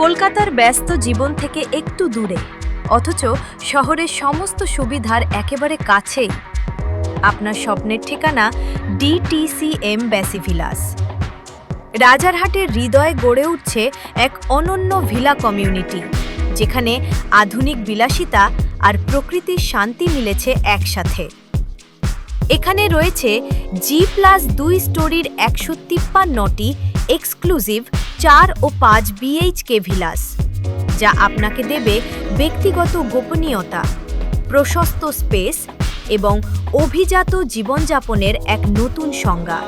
কলকাতার ব্যস্ত জীবন থেকে একটু দূরে, অথচ শহরের সমস্ত সুবিধার একেবারে কাছেই আপনার স্বপ্নের ঠিকানা ডিটিসিএম ব্যাসি ভিলাস। রাজারহাটের হৃদয়ে গড়ে উঠছে এক অনন্য ভিলা কমিউনিটি, যেখানে আধুনিক বিলাসিতা আর প্রকৃতির শান্তি মিলেছে একসাথে। এখানে রয়েছে G+2 স্টোরির 153টি এক্সক্লুসিভ 4 ও 5 বিএইচকে ভিলাস, যা আপনাকে দেবে ব্যক্তিগত গোপনীয়তা, প্রশস্ত স্পেস এবং অভিজাত জীবনযাপনের এক নতুন সংজ্ঞা।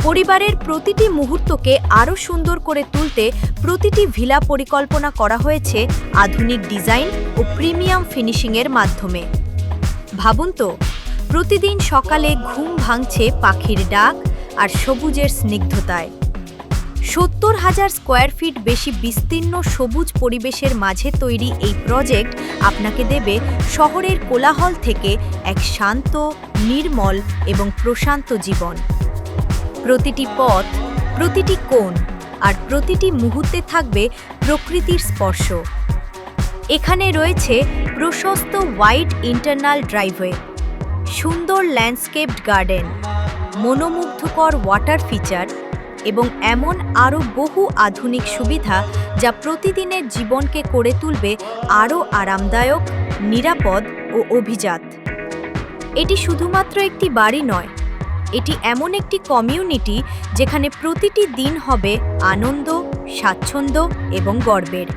পরিবারের প্রতিটি মুহূর্তকে আরও সুন্দর করে তুলতে প্রতিটি ভিলা পরিকল্পনা করা হয়েছে আধুনিক ডিজাইন ও প্রিমিয়াম ফিনিশিংয়ের মাধ্যমে। ভাবুন তো, প্রতিদিন সকালে ঘুম ভাঙছে পাখির ডাক আর সবুজের স্নিগ্ধতায়। 70,000 স্কোয়ার ফিট বেশি বিস্তীর্ণ সবুজ পরিবেশের মাঝে তৈরি এই প্রজেক্ট আপনাকে দেবে শহরের কোলাহল থেকে এক শান্ত, নির্মল এবং প্রশান্ত জীবন। প্রতিটি পথ, প্রতিটি কোণ আর প্রতিটি মুহূর্তে থাকবে প্রকৃতির স্পর্শ। এখানে রয়েছে প্রশস্ত ওয়াইড ইন্টারনাল ড্রাইভওয়ে, সুন্দর ল্যান্ডস্কেপড গার্ডেন, মনোমুগ্ধকর ওয়াটার ফিচার এবং এমন আরও বহু আধুনিক সুবিধা যা প্রতিদিনের জীবনকে করে তুলবে আরও আরামদায়ক, নিরাপদ ও অভিজাত। এটি শুধুমাত্র একটি বাড়ি নয়, এটি এমন একটি কমিউনিটি যেখানে প্রতিটি দিন হবে আনন্দ, স্বাচ্ছন্দ্য এবং গর্বের।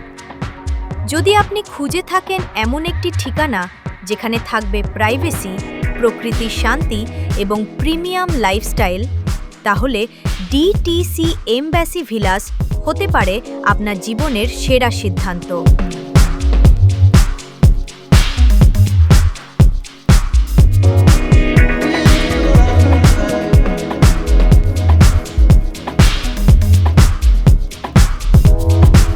যদি আপনি খুঁজে থাকেন এমন একটি ঠিকানা যেখানে থাকবে প্রাইভেসি, প্রকৃতির শান্তি এবং প্রিমিয়াম লাইফস্টাইল, তাহলে ডিটিসিএম ব্যাসি ভিলাস হতে পারে আপনার জীবনের সেরা সিদ্ধান্ত।